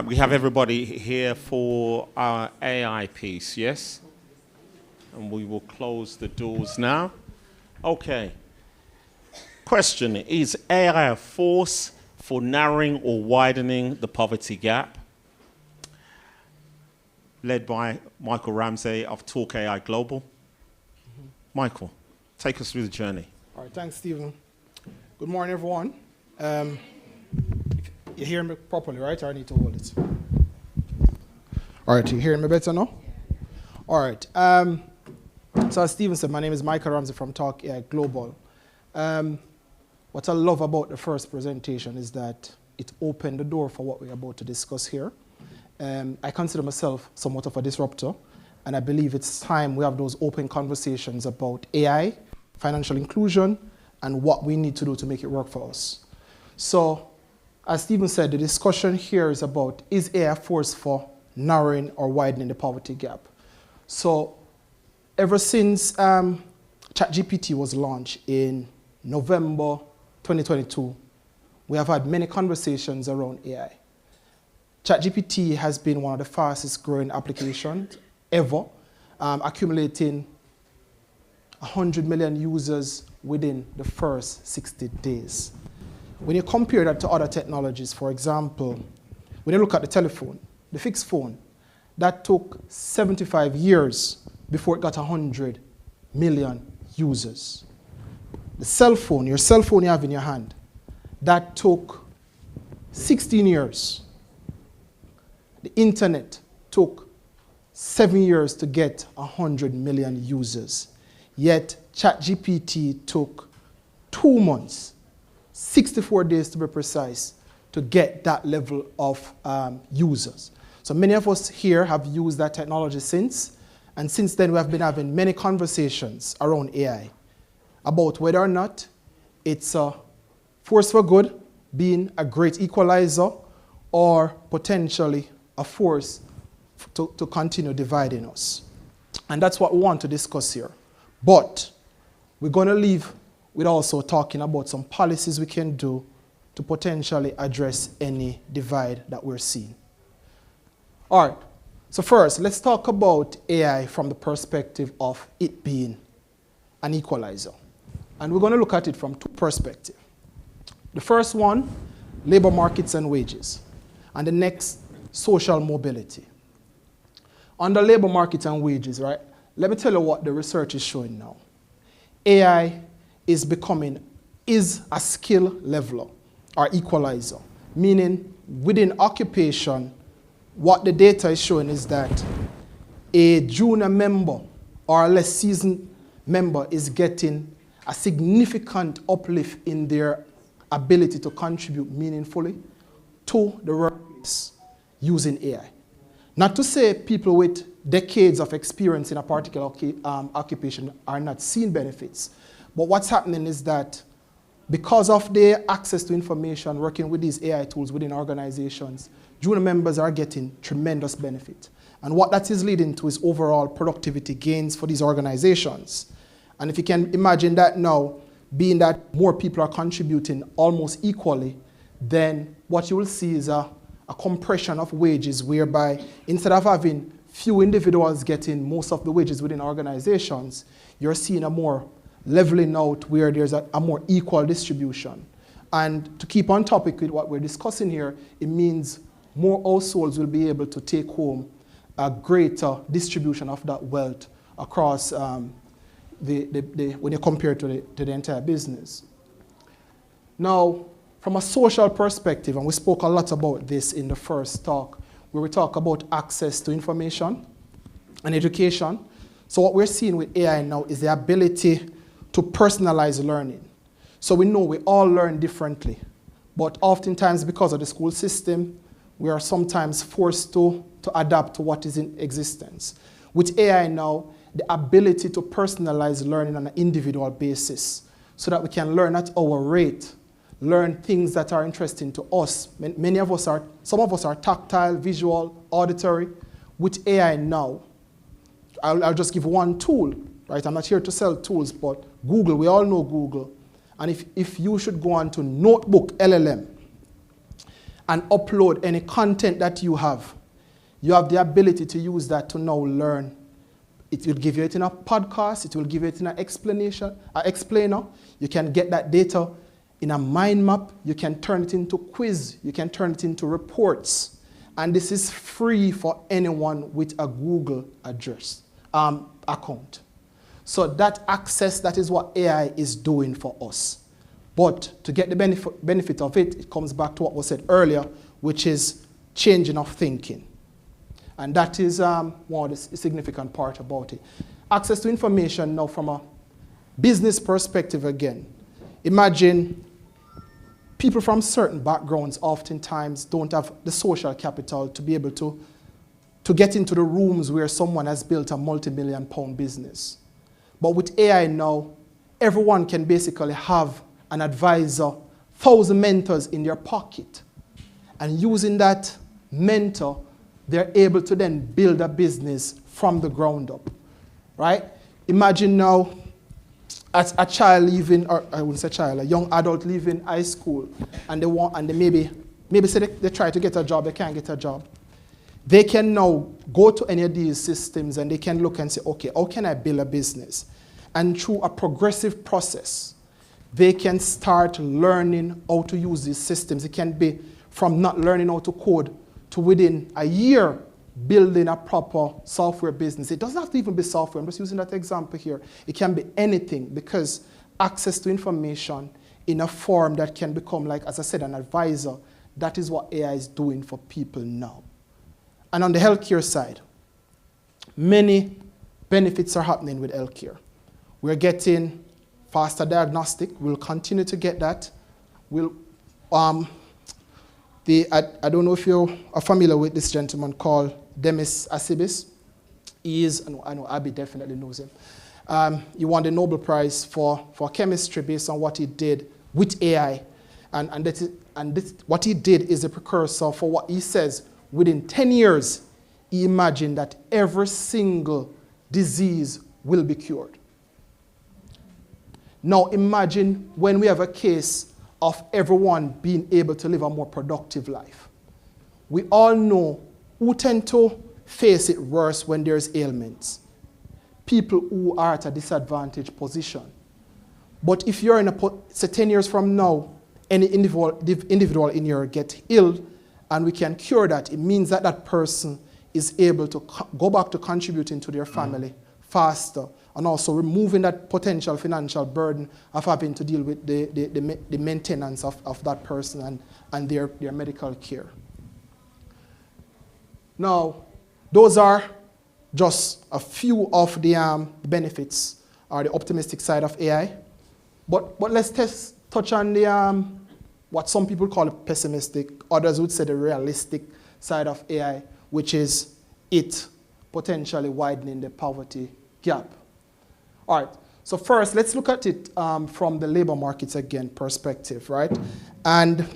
We have everybody here for our AI piece, yes? And we will close the doors now. Okay. Question, is AI a force for narrowing or widening the poverty gap? Led by Michael Ramsay of TalkAI Global. Michael, take us through the journey. All right, thanks, Stephen. Good morning, everyone. You hear me properly, right? Or I need to hold it? All right, you hearing me better now? All right. So as Stephen said, my name is Michael Ramsay from TalkAI Global. What I love about the first presentation is that it opened the door for what we're about to discuss here. I consider myself somewhat of a disruptor, and I believe it's time we have those open conversations about AI, financial inclusion, and what we need to do to make it work for us. So, as Stephen said, the discussion here is about, is AI a force for narrowing or widening the poverty gap? So, ever since ChatGPT was launched in November 2022, we have had many conversations around AI. ChatGPT has been one of the fastest growing applications ever, accumulating 100 million users within the first 60 days. When you compare that to other technologies, for example, when you look at the telephone, the fixed phone, that took 75 years before it got 100 million users. The cell phone, your cell phone you have in your hand, that took 16 years. The internet took 7 years to get 100 million users. Yet ChatGPT took 2 months, 64 days to be precise, to get that level of users. So many of us here have used that technology since, and since then we have been having many conversations around AI about whether or not it's a force for good, being a great equalizer, or potentially a force to continue dividing us. And that's what we want to discuss here. But we're going to leave with also talking about some policies we can do to potentially address any divide that we're seeing. All right, so first, let's talk about AI from the perspective of it being an equalizer. And we're going to look at it from 2 perspectives. The first one, labor markets and wages. And the next, social mobility. On the labor market and wages, right, let me tell you what the research is showing now. AI is a skill leveler or equalizer, meaning within occupation, what the data is showing is that a junior member or a less seasoned member is getting a significant uplift in their ability to contribute meaningfully to the workplace using AI. Not to say people with decades of experience in a particular occupation are not seeing benefits, but what's happening is that because of their access to information, working with these AI tools within organizations, junior members are getting tremendous benefit. And what that is leading to is overall productivity gains for these organizations. And if you can imagine that now, being that more people are contributing almost equally, then what you will see is a compression of wages, whereby instead of having few individuals getting most of the wages within organizations, you're seeing a more leveling out where there's a more equal distribution. And to keep on topic with what we're discussing here, it means more households will be able to take home a greater distribution of that wealth across when you compare to the entire business. Now, from a social perspective, and we spoke a lot about this in the first talk, where we talk about access to information and education. So what we're seeing with AI now is the ability to personalize learning. So we know we all learn differently, but oftentimes because of the school system, we are sometimes forced to adapt to what is in existence. With AI now, the ability to personalize learning on an individual basis so that we can learn at our rate, learn things that are interesting to us. Some of us are tactile, visual, auditory. With AI now, I'll just give one tool, right? I'm not here to sell tools, but Google, we all know Google. And if you should go on to Notebook LLM and upload any content that you have the ability to use that to now learn. It will give you it in a podcast, it will give you it in an explainer. You can get that data in a mind map, you can turn it into quiz, you can turn it into reports. And this is free for anyone with a Google account. So that access, that is what AI is doing for us. But to get the benefit of it, it comes back to what was said earlier, which is changing of thinking. And that is one of the significant part about it. Access to information now from a business perspective again. Imagine people from certain backgrounds oftentimes don't have the social capital to be able to get into the rooms where someone has built a multi-million-pound business. But with AI now, everyone can basically have an advisor, 1,000 mentors in their pocket. And using that mentor, they're able to then build a business from the ground up, right? Imagine now a child leaving, or I wouldn't say child, a young adult leaving high school, and they maybe say they try to get a job, they can't get a job. They can now go to any of these systems and they can look and say, okay, how can I build a business? And through a progressive process, they can start learning how to use these systems. It can be from not learning how to code to within a year building a proper software business. It doesn't have to even be software. I'm just using that example here. It can be anything because access to information in a form that can become, like, as I said, an advisor, that is what AI is doing for people now. And on the healthcare side, many benefits are happening with healthcare. We're getting faster diagnostic. We'll continue to get that. I don't know if you are familiar with this gentleman called Demis Hassabis. I know Abby definitely knows him. He won the Nobel Prize for chemistry based on what he did with AI. What he did is a precursor for what he says. Within 10 years, he imagined that every single disease will be cured. Now imagine when we have a case of everyone being able to live a more productive life. We all know who tend to face it worse when there's ailments. People who are at a disadvantaged position. But if you're in say 10 years from now, any individual in here get ill and we can cure that, it means that that person is able to go back to contributing to their family faster, and also removing that potential financial burden of having to deal with the maintenance of that person and their medical care. Now, those are just a few of the benefits or the optimistic side of AI. But let's touch on the what some people call pessimistic, others would say the realistic side of AI, which is it potentially widening the poverty gap. All right, so first let's look at it from the labor markets again perspective, right? And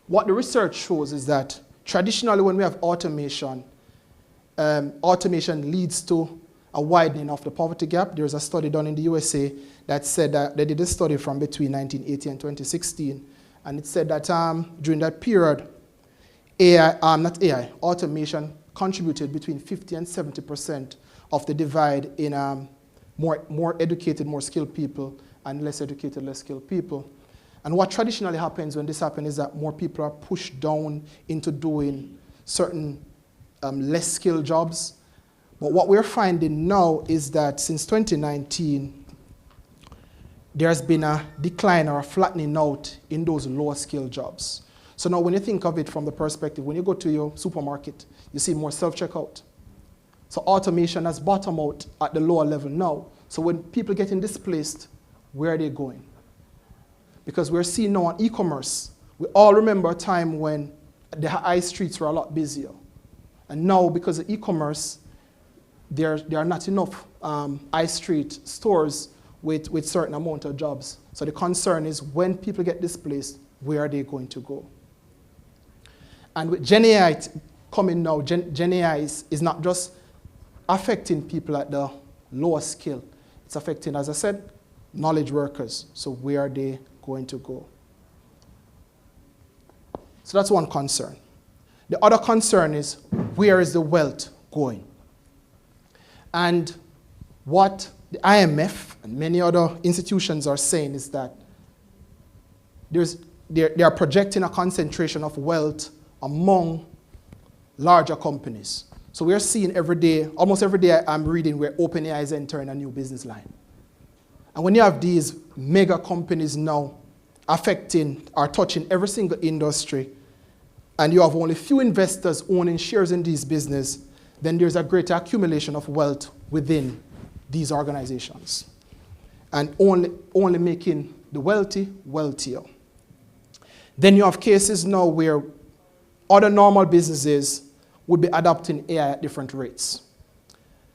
what the research shows is that traditionally when we have automation, automation leads to a widening of the poverty gap. There's a study done in the USA that said that they did a study from between 1980 and 2016, and it said that during that period, automation contributed between 50 and 70% of the divide in more educated, more skilled people, and less educated, less skilled people. And what traditionally happens when this happens is that more people are pushed down into doing certain less skilled jobs. But what we're finding now is that since 2019, there's been a decline or a flattening out in those lower skilled jobs. So now when you think of it from the perspective, when you go to your supermarket, you see more self-checkout. So automation has bottomed out at the lower level now. So when people getting displaced, where are they going? Because we're seeing now on e-commerce, we all remember a time when the high streets were a lot busier. And now because of e-commerce, there are not enough high street stores with certain amount of jobs. So the concern is when people get displaced, where are they going to go? And with Gen AI coming now, Gen AI is not just affecting people at the lower skill. It's affecting, as I said, knowledge workers. So where are they going to go? So that's one concern. The other concern is, where is the wealth going? And what the IMF and many other institutions are saying is that they are projecting a concentration of wealth among larger companies. So we are seeing every day, almost every day I'm reading where OpenAI is entering a new business line. And when you have these mega companies now affecting or touching every single industry, and you have only few investors owning shares in these businesses, then there's a greater accumulation of wealth within these organizations, and only making the wealthy wealthier. Then you have cases now where other normal businesses would be adopting AI at different rates.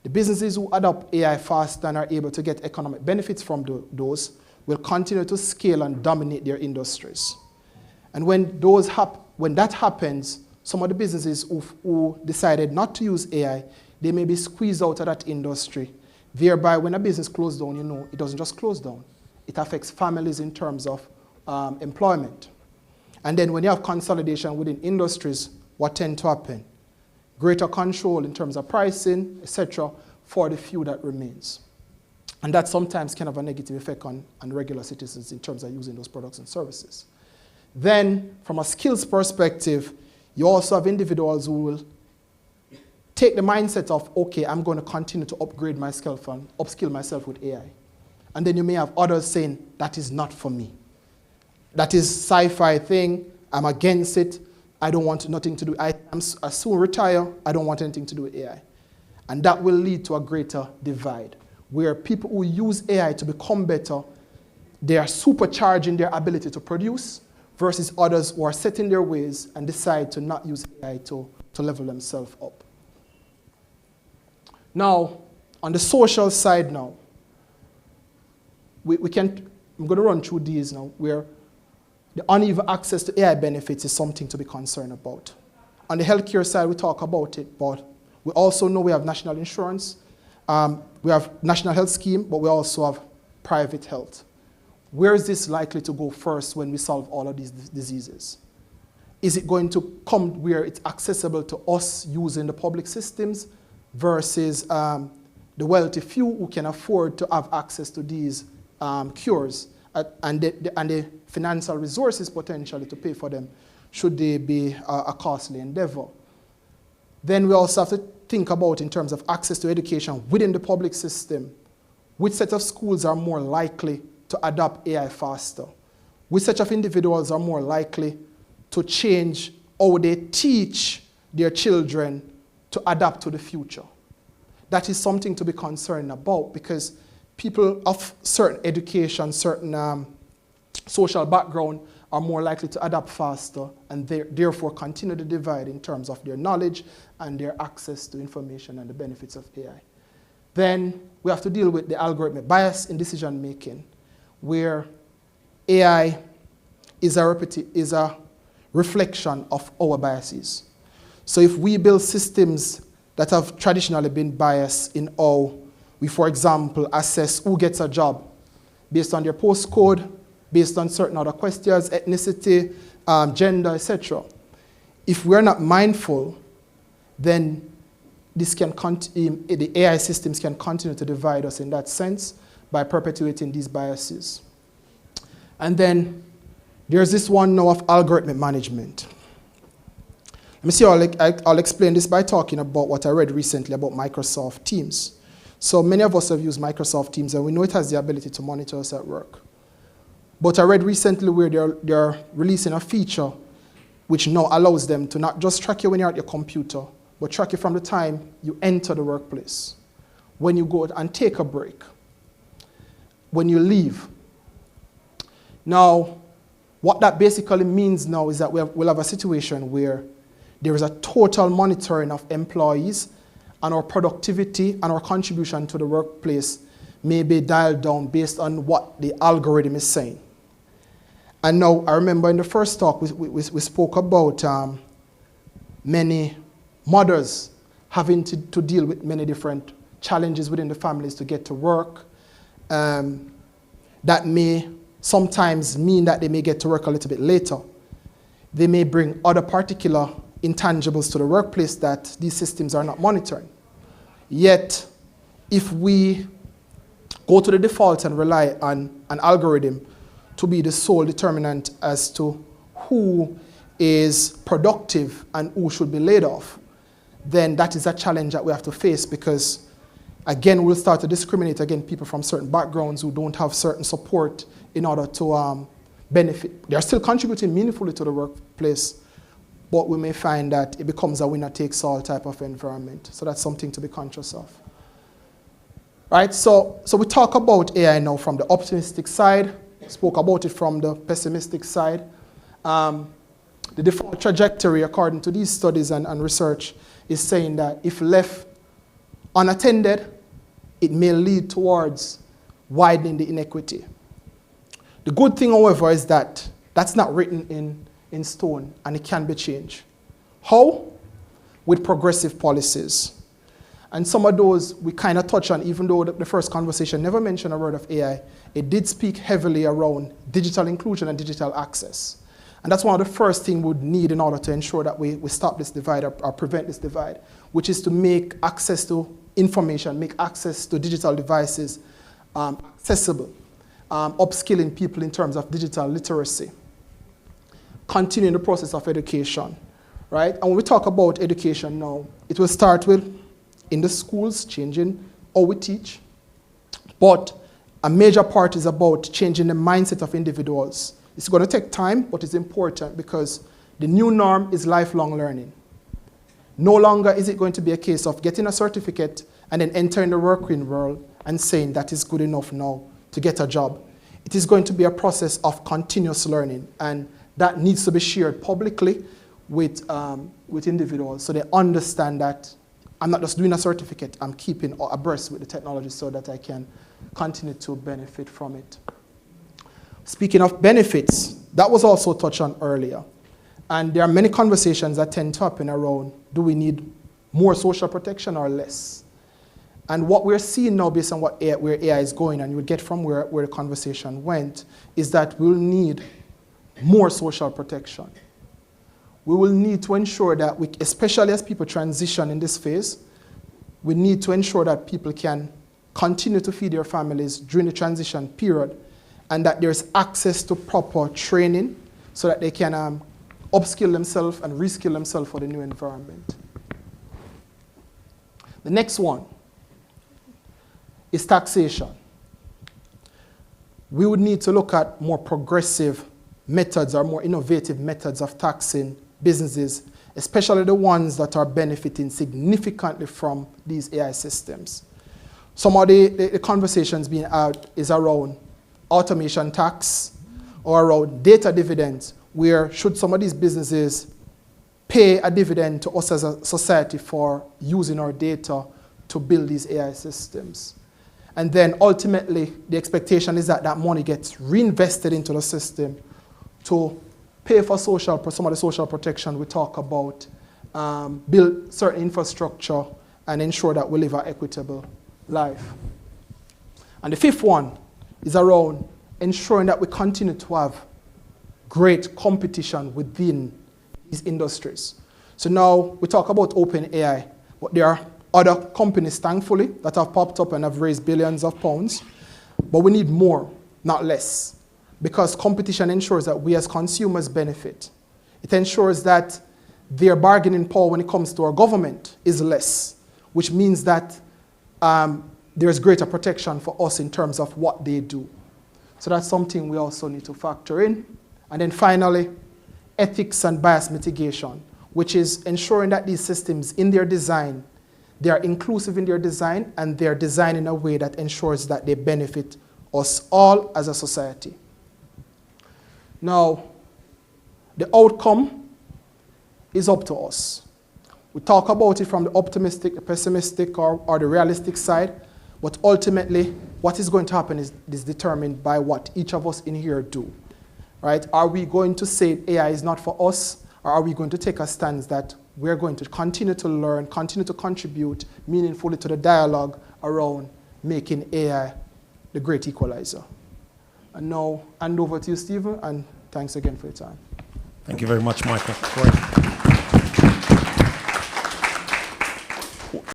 The businesses who adopt AI fast and are able to get economic benefits from those will continue to scale and dominate their industries. And when that happens, some of the businesses who decided not to use AI, they may be squeezed out of that industry. Thereby, when a business closes down, it doesn't just close down. It affects families in terms of employment. And then when you have consolidation within industries, what tends to happen? Greater control in terms of pricing, etc., for the few that remains. And that sometimes can have a negative effect on regular citizens in terms of using those products and services. Then, from a skills perspective, you also have individuals who will take the mindset of, okay, I'm going to continue to upgrade myself and upskill myself with AI. And then you may have others saying, that is not for me. That is sci-fi thing, I'm against it, I don't want nothing to do. I soon retire, I don't want anything to do with AI. And that will lead to a greater divide, where people who use AI to become better, they are supercharging their ability to produce, versus others who are set in their ways and decide to not use AI to level themselves up. Now, on the social side now, I'm going to run through these now, where the uneven access to AI benefits is something to be concerned about. On the healthcare side, we talk about it, but we also know we have national insurance, we have national health scheme, but we also have private health. Where is this likely to go first when we solve all of these diseases? Is it going to come where it's accessible to us using the public systems versus the wealthy few who can afford to have access to these cures and the financial resources potentially to pay for them, should they be a costly endeavor? Then we also have to think about, in terms of access to education within the public system, which set of schools are more likely to adopt AI faster? Which set of individuals are more likely to change how they teach their children to adapt to the future? That is something to be concerned about, because people of certain education, certain social background are more likely to adapt faster and therefore continue to divide in terms of their knowledge and their access to information and the benefits of AI. Then we have to deal with the algorithmic bias in decision making, where AI is a reflection of our biases. So if we build systems that have traditionally been biased in how we, for example, assess who gets a job based on their postcode, based on certain other questions, ethnicity, gender, etc. If we're not mindful, then the AI systems can continue to divide us in that sense by perpetuating these biases. And then there's this one now of algorithmic management. Let me see, I'll explain this by talking about what I read recently about Microsoft Teams. So many of us have used Microsoft Teams, and we know it has the ability to monitor us at work. But I read recently where they're releasing a feature which now allows them to not just track you when you're at your computer, but track you from the time you enter the workplace, when you go and take a break, when you leave. Now, what that basically means now is that we'll have a situation where there is a total monitoring of employees, and our productivity and our contribution to the workplace may be dialed down based on what the algorithm is saying. And now, I remember in the first talk, we spoke about many mothers having to deal with many different challenges within the families to get to work. That may sometimes mean that they may get to work a little bit later. they may bring other particular intangibles to the workplace that these systems are not monitoring. Yet, if we go to the default and rely on an algorithm to be the sole determinant as to who is productive and who should be laid off, then that is a challenge that we have to face, because again, we'll start to discriminate against people from certain backgrounds who don't have certain support in order to benefit. They're still contributing meaningfully to the workplace, but we may find that it becomes a winner-takes-all type of environment. So that's something to be conscious of. Right, so we talk about AI now from the optimistic side, spoke about it from the pessimistic side. The default trajectory, according to these studies and research, is saying that if left unattended, it may lead towards widening the inequity. The good thing, however, is that that's not written in stone, and it can be changed. How? With progressive policies. And some of those we kind of touch on, even though the first conversation never mentioned a word of AI, it did speak heavily around digital inclusion and digital access. And that's one of the first things we would need in order to ensure that we stop this divide or prevent this divide, which is to make access to information, make access to digital devices accessible, upskilling people in terms of digital literacy, continuing the process of education, right? And when we talk about education now, it will start with in the schools, changing how we teach, but a major part is about changing the mindset of individuals. It's going to take time, but it's important because the new norm is lifelong learning. No longer is it going to be a case of getting a certificate and then entering the working world and saying that is good enough now to get a job. It is going to be a process of continuous learning, and that needs to be shared publicly with individuals so they understand that I'm not just doing a certificate, I'm keeping abreast with the technology so that I can continue to benefit from it. Speaking of benefits, that was also touched on earlier. And there are many conversations that tend to happen around, do we need more social protection or less? And what we're seeing now based on where AI is going, and you would get from where the conversation went, is that we'll need more social protection. We will need to ensure that, especially as people transition in this phase, we need to ensure that people can continue to feed their families during the transition period, and that there's access to proper training so that they can upskill themselves and reskill themselves for the new environment. The next one is taxation. We would need to look at more progressive methods or more innovative methods of taxing businesses, especially the ones that are benefiting significantly from these AI systems. Some of the conversations being had is around automation tax or around data dividends, where should some of these businesses pay a dividend to us as a society for using our data to build these AI systems. And then ultimately, the expectation is that that money gets reinvested into the system to pay for some of the social protection we talk about, build certain infrastructure, and ensure that we live an equitable life. And the fifth one is around ensuring that we continue to have great competition within these industries. So now we talk about OpenAI, but there are other companies, thankfully, that have popped up and have raised billions of pounds. But we need more, not less, because competition ensures that we as consumers benefit. It ensures that their bargaining power when it comes to our government is less, which means that there's greater protection for us in terms of what they do. So that's something we also need to factor in. And then finally, ethics and bias mitigation, which is ensuring that these systems in their design, they are inclusive in their design, and they're designed in a way that ensures that they benefit us all as a society. Now, the outcome is up to us. We talk about it from the optimistic, the pessimistic, or the realistic side, but ultimately, what is going to happen is determined by what each of us in here do. Right? Are we going to say AI is not for us, or are we going to take a stance that we're going to continue to learn, continue to contribute meaningfully to the dialogue around making AI the great equalizer? And now, hand over to you, Stephen, and thanks again for your time. Thank you very much, Michael. Right.